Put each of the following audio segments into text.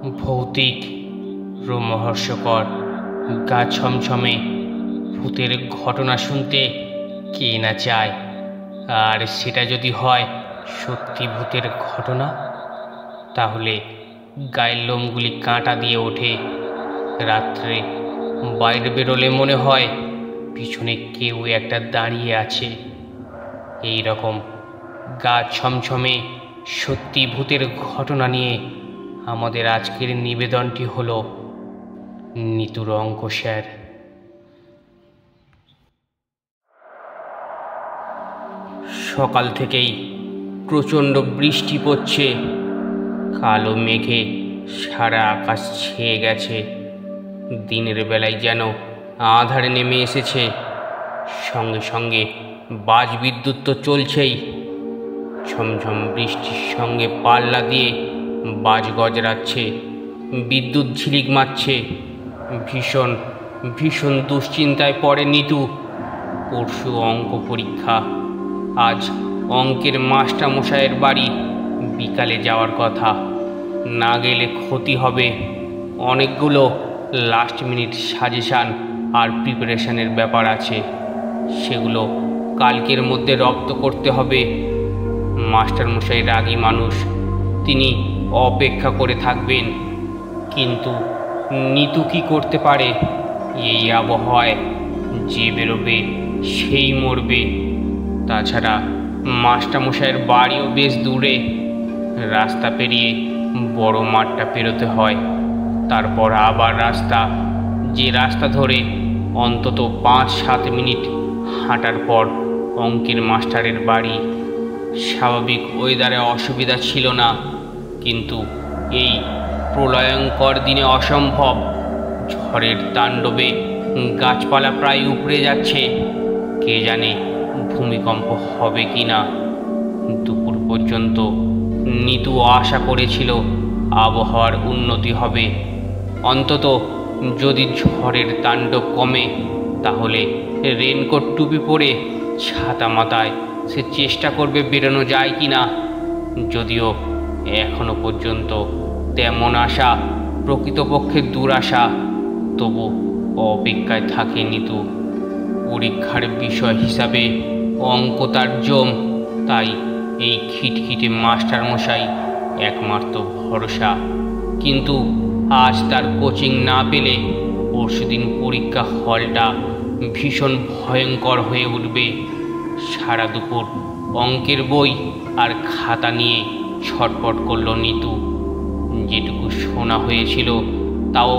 ভৌতিক, রোমহর্ষকর, গা ছমছমে ভূতের ঘটনা শুনতে কে না চায়। আর সেটা যদি হয় সত্যি ভূতের ঘটনা, তাহলে গায়ের লোমগুলি কাঁটা দিয়ে ওঠে। রাত্রে বাইরে বেরোলে মনে হয় পিছনে কেউ একটা দাঁড়িয়ে আছে। এই রকম গা ছমছমে সত্যি ভূতের ঘটনা নিয়ে আমাদের আজকের নিবেদনটি হলো নিতুর অঙ্ক স্যার। সকাল থেকেই প্রচণ্ড বৃষ্টি পড়ছে। কালো মেঘে সারা আকাশ ছেয়ে গেছে। দিনের বেলায় যেন আঁধারে নেমে এসেছে। সঙ্গে সঙ্গে বাজ বিদ্যুৎ তো চলছেই। ঝমঝম বৃষ্টির সঙ্গে পাল্লা দিয়ে বাজ গজরাচ্ছে, বিদ্যুৎ ঝিলিক মারছে। ভীষণ ভীষণ দুশ্চিন্তায় পড়ে নিতু। পরশু অঙ্ক পরীক্ষা। আজ অঙ্কের মাস্টারমশাইয়ের বাড়ি বিকালে যাওয়ার কথা। না গেলে ক্ষতি হবে। অনেকগুলো লাস্ট মিনিট সাজেশান আর প্রিপারেশনের ব্যাপার আছে, সেগুলো কালকের মধ্যে রপ্ত করতে হবে। মাস্টারমশাই রাগী মানুষ, তিনি অপেক্ষা করে থাকবেন। কিন্তু নিতু কি করতে পারে? এই আবহাওয়ায় যে বেরোবে সেই মরবে। তাছাড়া মাস্টারমশাইয়ের বাড়িও বেশ দূরে। রাস্তা পেরিয়ে বড় মাঠটা পেরোতে হয়, তারপর আবার রাস্তা। যে রাস্তা ধরে অন্তত 5-7 মিনিট হাঁটার পর অঙ্কের মাস্টারের বাড়ি। স্বাভাবিক ওয়েদারে অসুবিধা ছিল না, কিন্তু এই প্রলয়ঙ্কর দিনে অসম্ভব। ঝড়ের তাণ্ডবে গাছপালা প্রায় উপড়ে যাচ্ছে। কে জানে ভূমিকম্প হবে কি না। দুপুর পর্যন্ত নিতু আশা করেছিল আবহাওয়ার উন্নতি হবে। অন্তত যদি ঝড়ের তাণ্ডব কমে, তাহলে রেনকোট টুপি পরে ছাতা মাথায় সে চেষ্টা করবে বেরোনো যায় কি না। যদিও এখনো পর্যন্ত তেমন আশা প্রকৃতপক্ষে দুরাশা, তবু অপেক্ষায় থাকে নিতু। পরীক্ষার বিষয় হিসাবে অঙ্ক তার জম, তাই এই খিটখিটে মাস্টারমশাই একমাত্র ভরসা। কিন্তু আজ তার কোচিং না পেলে পরশুদিন পরীক্ষা হলটা ভীষণ ভয়ঙ্কর হয়ে উঠবে। সারা দুপুর অঙ্কের বই আর খাতা নিয়ে ছটপট করল নিতু। যেটুকু শোনা হয়েছিল তাও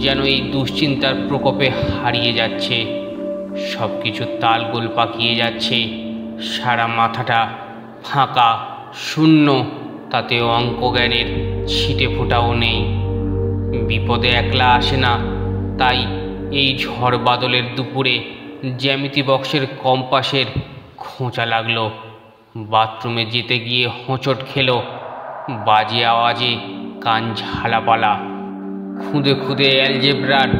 যেন এই দুশ্চিন্তার প্রকোপে হারিয়ে যাচ্ছে। সব কিছু তালগোল পাকিয়ে যাচ্ছে। সারা মাথাটা ফাঁকা, শূন্য, তাতে অঙ্ক জ্ঞানের ছিটে ফোঁটাও নেই। বিপদে একলা আসে না, তাই এই ঝড় বাদলের দুপুরে জ্যামিতি বক্সের কম্পাসের খোঁচা লাগলো। বাথরুমে যেতে গিয়ে হোঁচট খেলো। বাজে আওয়াজে কান ঝালাপালা। খুদে খুদে অ্যালজেব্রার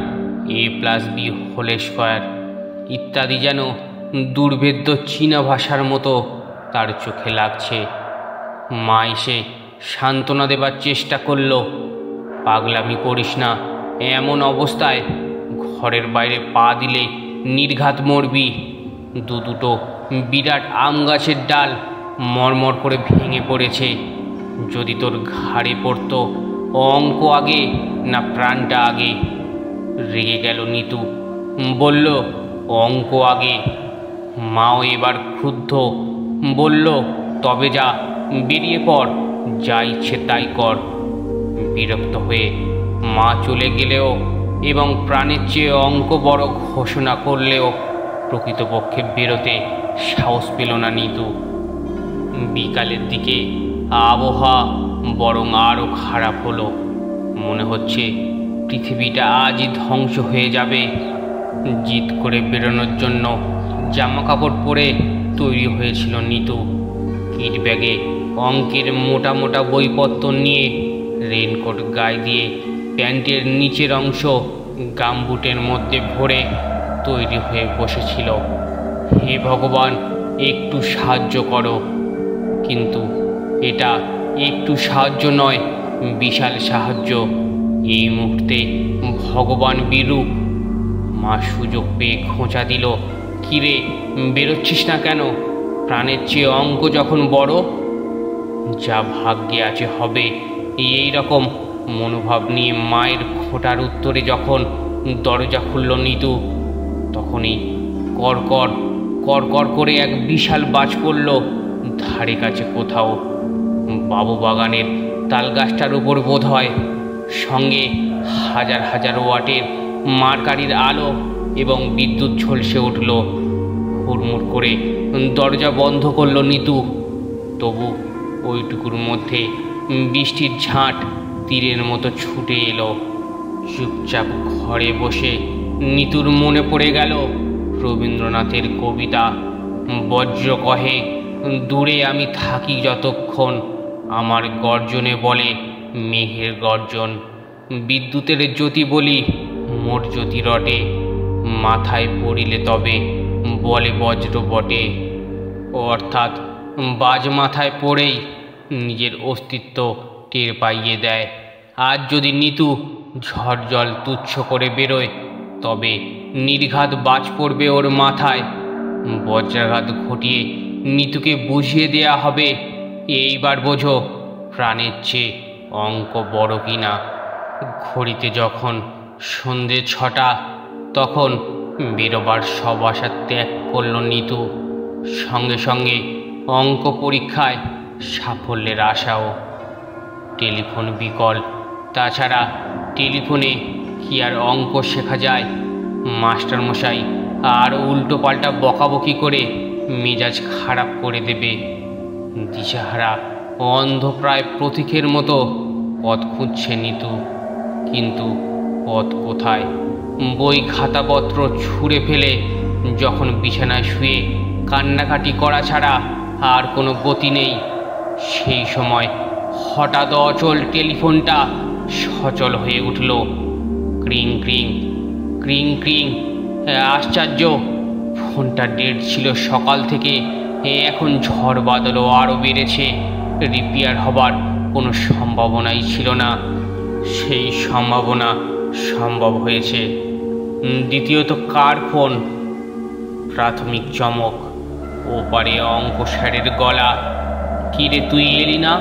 a+b² ইত্যাদি যেন দুর্ভেদ্য চীনা ভাষার মতো তার চোখে লাগছে। মা এসে সান্ত্বনা দেবার চেষ্টা করল। পাগলামি করিস না, এমন অবস্থায় ঘরের বাইরে পা দিলে নির্ঘাত মরবি। দুটো বিরাট আম গাছের ডাল মরমর করে ভেঙে পড়েছে। যদি তোর ঘাড়ে পড়তো, অঙ্ক আগে না প্রাণটা আগে? রেগে গেল নিতু, বলল অঙ্ক আগে। মাও এবার ক্ষুব্ধ, বলল তবে যা, বেরিয়ে পড়, যা ইচ্ছে তাই কর। বিরক্ত হয়ে মা চলে গেলেও এবং প্রাণের চেয়ে অঙ্ক বড় ঘোষণা করলেও প্রকৃতপক্ষে বেরোতে সাহস পেল না নিতু। বিকালের দিকে আবহাওয়া বরং আরও খারাপ হলো। মনে হচ্ছে পৃথিবীটা আজই ধ্বংস হয়ে যাবে। জিদ করে বেরোনোর জন্য জামা কাপড় পরে তৈরি হয়েছিল নিতু। কিট ব্যাগে অঙ্কের মোটা মোটা বইপত্র নিয়ে রেনকোট গায়ে দিয়ে প্যান্টের নিচের অংশ গামবুটের মধ্যে ভরে তৈরি হয়ে বসেছিল। হে ভগবান, একটু সাহায্য করো। কিন্তু এটা একটু সাহায্য নয়, বিশাল সাহায্য। এই মুহূর্তে ভগবান বিরূপ। মা সুযোগ পেয়ে খোঁচা দিল, কিরে বেরোচ্ছিস না কেন? প্রাণের চেয়ে অঙ্ক যখন বড়, যা ভাগ্যে আছে হবে। এই রকম মনোভাব নিয়ে মায়ের খোঁটার উত্তরে যখন দরজা খুলল নিতু, তখনই কড়কড় কড়কড় করে এক বিশাল বাজ পড়ল ধারে কাছে কোথাও। বাবু বাগানের তালগাছটার উপর বোধ হয়। সঙ্গে হাজার হাজার ওয়াটের মার্কারির আলো এবং বিদ্যুৎ ঝলসে উঠল। হুড়মুড় করে দরজা বন্ধ করল নিতু। তবু ওইটুকুর মধ্যে বৃষ্টির ঝাঁট তীরের মতো ছুটে এলো। চুপচাপ ঘরে বসে নিতুর মনে পড়ে গেল রবীন্দ্রনাথের কবিতা, বজ্র কহে দূরে আমি থাকি যতক্ষণ, আমার গর্জনে বলে মেঘের গর্জন, বিদ্যুতের জ্যোতি বলি মোর জ্যোতি রটে, মাথায় পড়িলে তবে বলে বজ্র বটে। অর্থাৎ বাজ মাথায় পড়েই নিজের অস্তিত্ব টের পাইয়ে দেয়। আজ যদি নিতু ঝড় জল তুচ্ছ করে বেরোয়, তবে নির্ঘাত বাজ পড়বে ওর মাথায়। বজ্রাঘাত ঘটিয়ে নিতুকে বুঝিয়ে দেয়া হবে, এইবার বোঝো প্রাণের চেয়ে অঙ্ক বড় কিনা। ঘড়িতে যখন সন্ধে 6টা, তখন বেরোবার সব আশা ত্যাগ করল নিতু। সঙ্গে সঙ্গে অঙ্ক পরীক্ষায় সাফল্যের আশাও। টেলিফোন বিকল, তাছাড়া টেলিফোনে কি আর অঙ্ক শেখা যায়? মাস্টারমশাই আর উল্টো পাল্টা বকাবকি করে মেজাজ খারাপ করে দেবে। দিশাহারা অন্ধপ্রায় প্রতীকের মতো পথ খুঁজছে নিতু, কিন্তু পথ কোথায়? বই খাতাপত্র ছুঁড়ে ফেলে যখন বিছানায় শুয়ে কান্নাকাটি করা ছাড়া আর কোনো গতি নেই, সেই সময় হঠাৎ অচল টেলিফোনটা সচল হয়ে উঠল। ক্রিং ক্রিং ক্রিং ক্রিং। আশ্চর্য, ফোনটা ডেড ছিল সকাল থেকে, এখন ঝড় বাদলও আরও বেড়েছে। রিপেয়ার হবার কোনো সম্ভাবনাই ছিল না, সেই সম্ভাবনা সম্ভব হয়েছে। দ্বিতীয়ত কার ফোন? প্রাথমিক চমক, ওপারে অঙ্ক স্যারের গলা। কিরে তুই এলি না?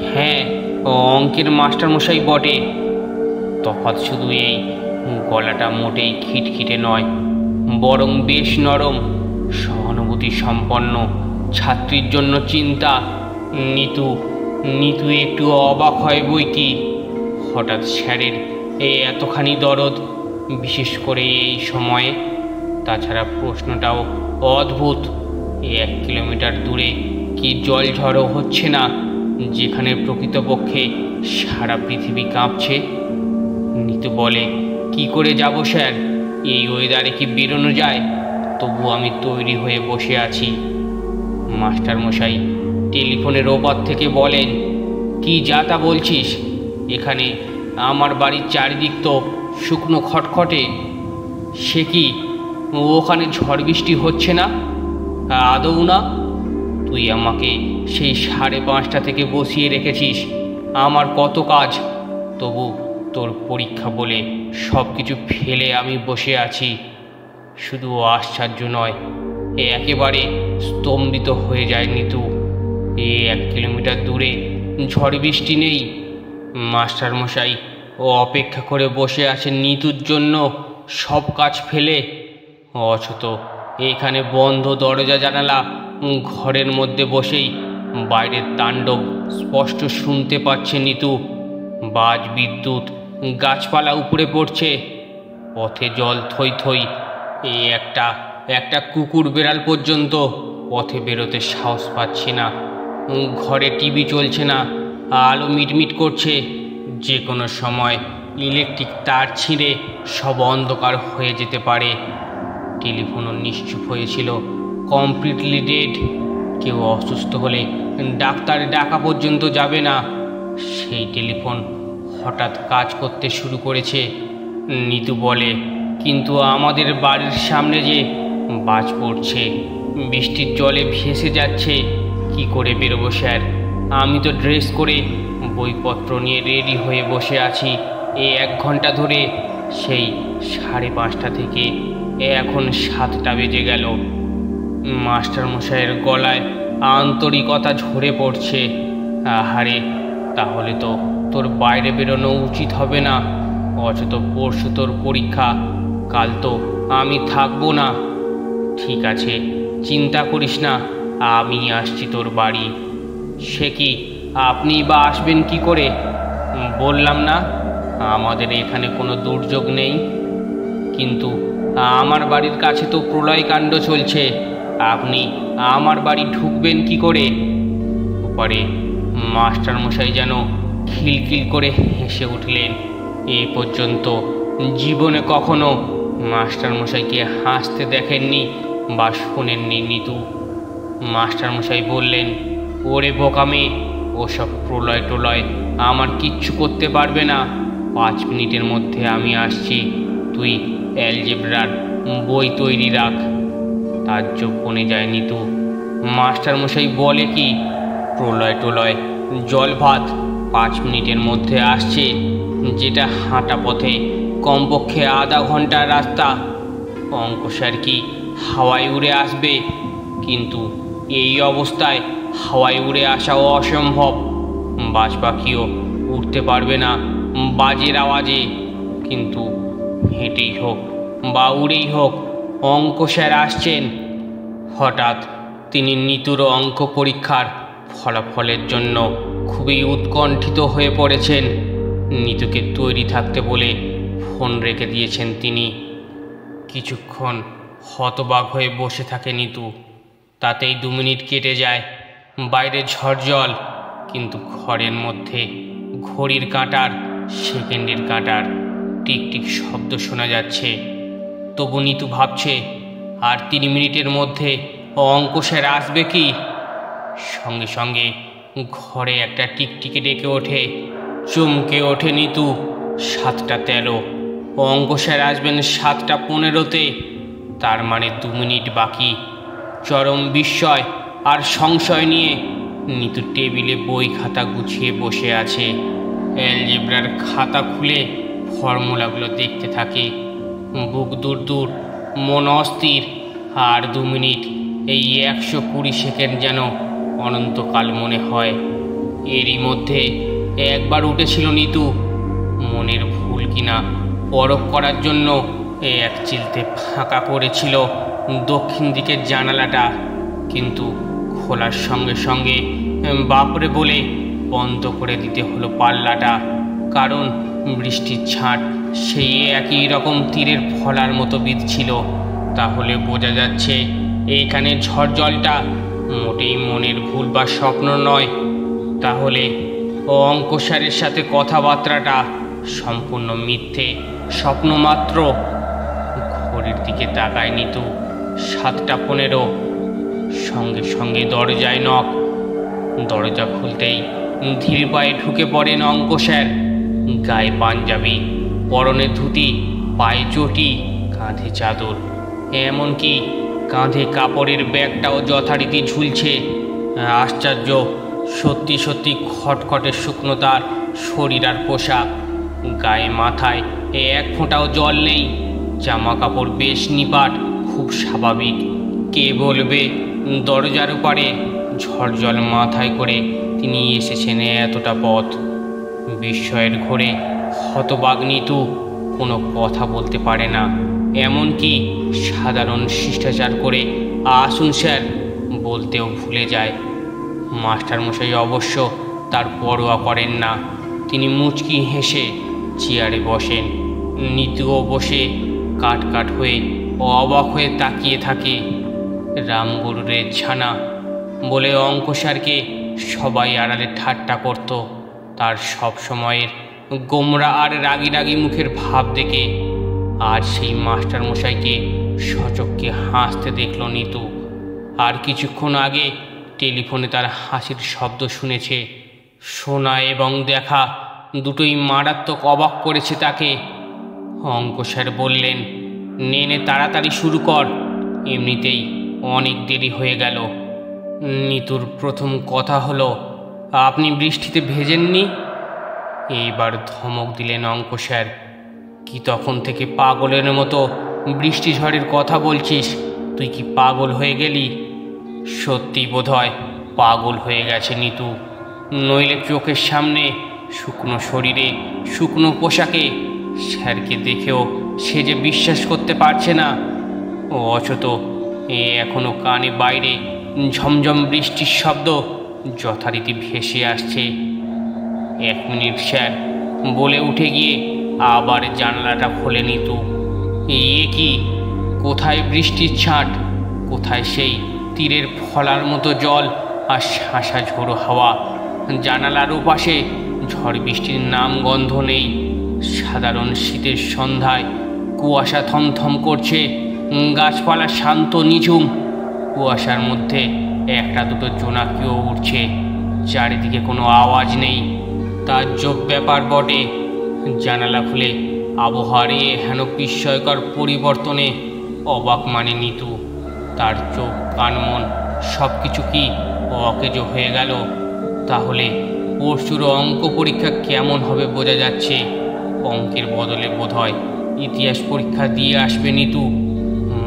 হ্যাঁ, অঙ্কের মাস্টারমশাই বটে। তফাৎ শুধু এই, গলাটা মোটেই খিটখিটে নয়, বরং বেশ নরম, সহানুভূতি সম্পন্ন। ছাত্রীর জন্য চিন্তা। নিতু একটু অবাক হয় বই কি, হঠাৎ স্যারের এতখানি দরদ, বিশেষ করে এই সময়ে। তাছাড়া প্রশ্নটাও অদ্ভুত। 1 কিলোমিটার দূরে কি জলঝড়ও হচ্ছে না, যেখানে প্রকৃতপক্ষে সারা পৃথিবী কাঁপছে? নিতু বলে, কি করে যাব স্যার, এই ওয়েদারে কি বেরোনো যায়? তবু আমি তৈরি হয়ে বসে আছি। মাস্টারমশাই টেলিফোনের ওপার থেকে বলেন, কি যা তা বলছিস? এখানে আমার বাড়ির চারিদিক তো শুকনো খটখটে। সে কি, ওখানে ঝড় বৃষ্টি হচ্ছে না? আদৌ না? তুই আমাকে সেই 5:30 থেকে বসিয়ে রেখেছিস, আমার কত কাজ, তবু তোর পরীক্ষা বলে সব কিছু ফেলে আমি বসে আছি। শুধু আশ্চর্য নয়, একেবারে স্তম্ভিত হয়ে যায় নিতু। 1 কিলোমিটার দূরে ঝড় বৃষ্টি নেই। মাস্টারমশাই অপেক্ষা করে বসে আছেন নিতুর জন্য, সব কাজ ফেলে। অথচ এখানে বন্ধ দরজা জানালা, ঘরের মধ্যে বসেই বাইরের তাণ্ডব স্পষ্ট শুনতে পাচ্ছে নিতু। বাজ, বিদ্যুৎ, গাছপালা উপড়ে পড়ছে, পথে জল থই থই। একটা কুকুর বেড়াল পর্যন্ত পথে বেরোতে সাহস পাচ্ছে না। ঘরে টিভি চলছে না, আলো মিটমিট করছে। যে কোনো সময় ইলেকট্রিক তার ছিঁড়ে সব অন্ধকার হয়ে যেতে পারে। টেলিফোনও নিশ্চুপ হয়েছিল, কমপ্লিটলি ডেড। কেউ অসুস্থ হলে ডাক্তার ডাকা পর্যন্ত যাবে না। সেই টেলিফোন হঠাৎ কাজ করতে শুরু করেছে। নিতু বলে, কিন্তু আমাদের বাড়ির সামনে যে বাজ পড়ছে, বৃষ্টির জলে ভেসে যাচ্ছে, কি করে বেরোবো স্যার? আমি তো ড্রেস করে বইপত্র নিয়ে রেডি হয়ে বসে আছি এই 1 ঘন্টা ধরে। সেই 5:30 থেকে এখন 7টা বেজে গেল। মাস্টারমশাইয়ের গলায় আন্তরিকতা ঝরে পড়ছে। আহারে, তাহলে তো তোর বাইরে বেরোনো উচিত হবে না। অথচ পরশু তোর পরীক্ষা, কাল তো আমি থাকবো না। ঠিক আছে, চিন্তা করিস না, আমি আসছি তোর বাড়ি। সে কি, আপনি বা আসবেন কি করে? বললাম না আমাদের এখানে কোনো দুর্যোগ নেই। কিন্তু আমার বাড়ির কাছে তো প্রলয়কাণ্ড চলছে, আপনি আমার বাড়ি ঢুকবেন কি করে? ওপারে মাস্টারমশাই যেন খিলখিল করে হেসে উঠলেন। এ পর্যন্ত জীবনে কখনো মাস্টারমশাইকে হাসতে দেখেননি বা শোনেননি নিতু। মাস্টারমশাই বললেন, ওরে বোকামে, ওসব প্রলয় টলয় আমার কিচ্ছু করতে পারবে না। 5 মিনিটের মধ্যে আমি আসছি, তুই অ্যালজেব্রার বই তৈরি রাখ। তাজ্জব বনে যায় নিতু। মাস্টারমশাই বলে কি, প্রলয় টলয় জল ভাত 5 মিনিটের মধ্যে আসছে, যেটা হাঁটা পথে কমপক্ষে আধা ঘন্টার রাস্তা। অঙ্ক স্যার কি হাওয়ায় উড়ে আসবে? কিন্তু এই অবস্থায় হাওয়ায় উড়ে আসাও অসম্ভব। বাজ পাখিও উঠতে পারবে না বাজের আওয়াজে। কিন্তু হেঁটেই হোক বা উড়েই হোক, অঙ্ক স্যার আসছেন। হঠাৎ তিনি নিতুর অঙ্ক পরীক্ষার ফলাফলের জন্য খুবই উৎকণ্ঠিত হয়ে পড়েছেন। নিতুকে তৈরি থাকতে বলে ফোন রেখে দিয়েছেন তিনি। কিছুক্ষণ হতবাক হয়ে বসে থাকে নিতু। তাতেই 2 মিনিট কেটে যায়। বাইরে ঝড় জল, কিন্তু ঘরের মধ্যে ঘড়ির কাঁটার, সেকেন্ডের কাঁটার টিকটিক শব্দ শোনা যাচ্ছে। তবু নিতু ভাবছে, আর 3 মিনিটের মধ্যে অঙ্ক স্যার আসবে কি? সঙ্গে সঙ্গে ঘরে একটা টিকটিকি ডেকে ওঠে। চমকে ওঠে নিতু। 7:13। অঙ্ক স্যার আসবেন 7:15-তে। তার মানে 2 মিনিট বাকি। চরম বিস্ময় আর সংশয় নিয়ে নিতু টেবিলে বই খাতা গুছিয়ে বসে আছে। অ্যালজেব্রার খাতা খুলে ফর্মুলাগুলো দেখতে থাকে। বুক দূর দূর, মন অস্থির। আর 2 মিনিট, এই 120 সেকেন্ড যেন অনন্তকাল মনে হয়। এরই মধ্যে একবার উঠেছিল নিতু। মনের ভুল কিনা পরখ করার জন্য এক চিলতে ফাঁকা করেছিল দক্ষিণ দিকের জানালাটা। কিন্তু খোলার সঙ্গে সঙ্গে বাপরে বলে বন্ধ করে দিতে হলো পাল্লাটা। কারণ বৃষ্টির ছাঁট সেই একই রকম তীরের ফলার মতো বিঁধছিল। তাহলে বোঝা যাচ্ছে এইখানে ঝড় জলটা মোটেই মনের ভুল বা স্বপ্ন নয়। তাহলে অঙ্ক স্যারের সাথে কথাবার্তাটা সম্পূর্ণ মিথ্যে, স্বপ্ন মাত্র। ঘড়ির দিকে তাকায় নিতু। 7:15। সঙ্গে সঙ্গে দরজায় নক। দরজা খুলতেই ধীর পায়ে ঢুকে পড়েন অঙ্ক স্যার। গায়ে পাঞ্জাবি, পরনে ধুতি, পায়ে চটি, কাঁধে চাদর, এমনকি কাঁধে কাপড়ের ব্যাগটাও যথারীতি ঝুলছে। আশ্চর্য, সত্যি সত্যি খটখটে শুকনো তার শরীর আর পোশাক। গায়ে মাথায় 1 ফোঁটাও জল নেই। জামা কাপড় বেশ নিপাট, খুব স্বাভাবিক। কে বলবে দরজার ওপারে ঝড় জল মাথায় করে তিনি এসেছেন এতটা পথ? বিস্ময়ের ঘোরে হতবাক নিতু কোনো কথা বলতে পারে না। এমনকি সাধারণ শিষ্টাচার করে আসুন স্যার বলতেও ভুলে যায়। মাস্টারমশাই অবশ্য তার পরোয়া করেন না। তিনি মুচকি হেসে চেয়ারে বসেন। নিতুও বসে কাট কাট হয়ে অবাক হয়ে তাকিয়ে থাকে। রামগরুরের ছানা বলে অঙ্ক স্যারকে সবাই আড়ালে ঠাট্টা করত। তার সব সময়ের গোমরা আর রাগি রাগি মুখের ভাব দেখে আজ সেই মাস্টারমশাইকে সচক্ষে হাসতে দেখল নিতু। আর কিছুক্ষণ আগে টেলিফোনে তার হাসির শব্দ শুনেছে। শোনা এবং দেখা দুটোই মারাত্মক অবাক করেছে তাকে। অঙ্ক স্যার বললেন, নে তাড়াতাড়ি শুরু কর, এমনিতেই অনেক দেরি হয়ে গেল। নিতুর প্রথম কথা হলো, আপনি বৃষ্টিতে ভেজেননি? এইবার ধমক দিলেন অঙ্ক স্যার। কি তখন থেকে পাগলের মতো বৃষ্টি ঝড়ের কথা বলছিস? তুই কি পাগল হয়ে গেলি? সত্যি বোধহয় পাগল হয়ে গেছে নিতু, নইলে চোখের সামনে শুকনো শরীরে শুকনো পোশাকে স্যারকে দেখেও সে যে বিশ্বাস করতে পারছে না। ও অচত এখনো কানে বাইরে ঝমঝম বৃষ্টির শব্দ যথারীতি ভেসে আসছে। 1 মিনিট স্যার বলে উঠে গিয়ে আবার জানলাটা খোলে নিতু। এ কি? কোথায় বৃষ্টির ছাঁট, কোথায় সেই তীরের ফলার মতো জল আর শাঁসা ঝোড়ো হাওয়া? জানালার ওপাশে ঝড় বৃষ্টির নাম গন্ধ নেই। সাধারণ শীতের সন্ধ্যায় কুয়াশা থমথম করছে, গাছপালা শান্ত নিঝুম। কুয়াশার মধ্যে একটা দুটো জোনাকিও উঠছে, চারিদিকে কোনো আওয়াজ নেই। তাজ্জব ব্যাপার বটে। জানালা খুলে আবহাওয়ার হেন বিস্ময়কর পরিবর্তনে অবাক মানে নিতু। তার চোখ কান মন সব কিছু কি অকেজো হয়ে গেল? তাহলে পরশুর অঙ্ক পরীক্ষা কেমন হবে বোঝা যাচ্ছে। অঙ্কের বদলে বোধহয় ইতিহাস পরীক্ষা দিয়ে আসবে নিতু।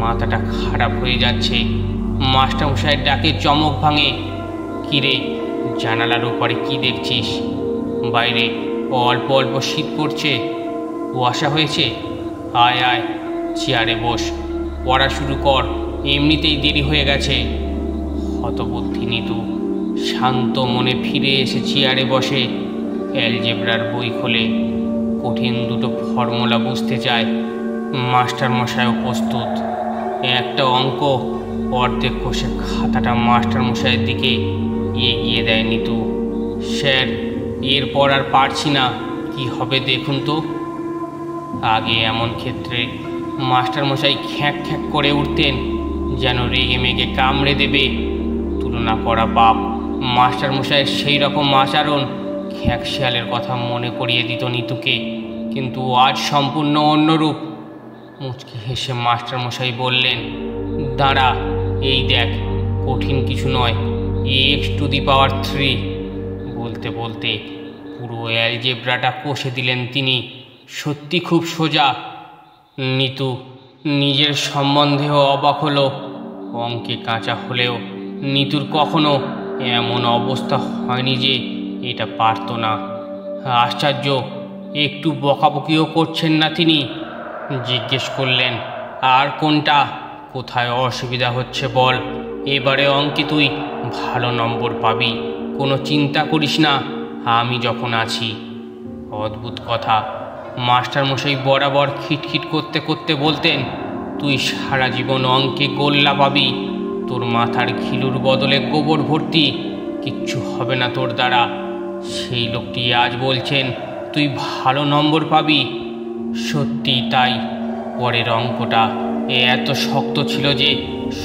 মাথাটা খারাপ হয়ে যাচ্ছে। মাস্টারমশাইয়ের ডাকে চমক ভাঙে। কিরে, জানালার ওপারে কি দেখছিস? বাইরে অল্প অল্প শীত পড়ছে, কুয়াশা হয়েছে। আয় আয়, চেয়ারে বস, পড়া শুরু কর, এমনিতেই দেরি হয়ে গেছে। হতবুদ্ধি নিতু শান্ত মনে ফিরে এসে চেয়ারে বসে। অ্যালজেব্রার বই খোলে, কঠিন দুটো ফর্মুলা বুঝতে চায়। মাস্টারমশাইও প্রস্তুত। একটা অঙ্ক অর্ধেক কষে খাতাটা মাস্টারমশাইয়ের দিকে এগিয়ে দেয় নিতু। স্যার, এরপর আর পারছি না, কি হবে দেখুন তো। আগে এমন ক্ষেত্রে মাস্টারমশাই খ্যাঁক খ্যাঁক করে উঠতেন, যেন রেগে মেগে কামড়ে দেবে। তুলনা করা বাপ মাস্টারমশাইয়ের সেই রকম আচরণ খ্যাঁক শিয়ালের কথা মনে করিয়ে দিত নিতুকে। কিন্তু আজ সম্পূর্ণ অন্যরূপ। মুচকি হেসে মাস্টারমশাই বললেন, দাঁড়া, এই দেখ, কঠিন কিছু নয়, x⁻³ বলতে বলতে পুরো অ্যালজেব্রাটা কষে দিলেন তিনি। সত্যি খুব সোজা। নিতু নিজের সম্বন্ধেও অবাক হলো। অঙ্কে কাঁচা হলেও নিতুর কখনো এমন অবস্থা হয়নি যে এটা পারত না। আশ্চর্য, একটু বকাবকিও করছেন না তিনি। জিজ্ঞেস করলেন, আর কোনটা? কোথায় অসুবিধা হচ্ছে বল। এবারে অঙ্কে তুই ভালো নম্বর পাবি, কোনো চিন্তা করিস না, আমি যখন আছি। অদ্ভুত কথা, মাস্টারমশাই বরাবর খিটখিট করতে করতে বলতেন, তুই সারা জীবন অঙ্কে গোল্লা পাবি। তোর মাথার ঘিলুর বদলে গোবর ভর্তি, কিচ্ছু হবে না তোর দ্বারা। সেই লোকটি আজ বলছেন তুই ভালো নম্বর পাবি। সত্যি তাই। পরের অঙ্কটা এত শক্ত ছিল যে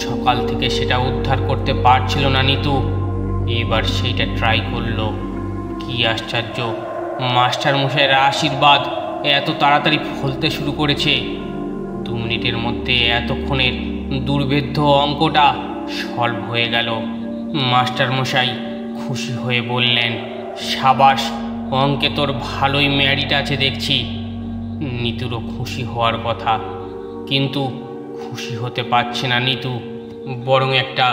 সকাল থেকে সেটা উদ্ধার করতে পারছিল না নিতু। এবার সেইটা ট্রাই করলো। কি আশ্চর্য, মাস্টারমশাইয়ের আশীর্বাদ এত তাড়াতাড়ি ফলতে শুরু করেছে। 2 মিনিটের মধ্যে এতক্ষণের দুর্ভেদ্য অঙ্কটা সলভ হয়ে গেল। মাস্টারমশাই খুশি হয়ে বললেন, সাবাস, অঙ্কে তোর ভালোই মেরিট আছে দেখছি। নিতুরও খুশি হওয়ার কথা, কিন্তু খুশি হতে পারছে না নিতু। বরং একটা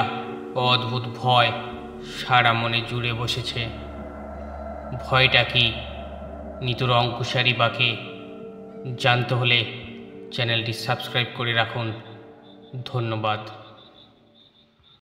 অদ্ভুত ভয় সারা মনে জুড়ে বসেছে। ভয়টা কি? নিতুর অঙ্কুশারি বাকে জানতে হলে চ্যানেলটি সাবস্ক্রাইব করে রাখুন। ধন্যবাদ।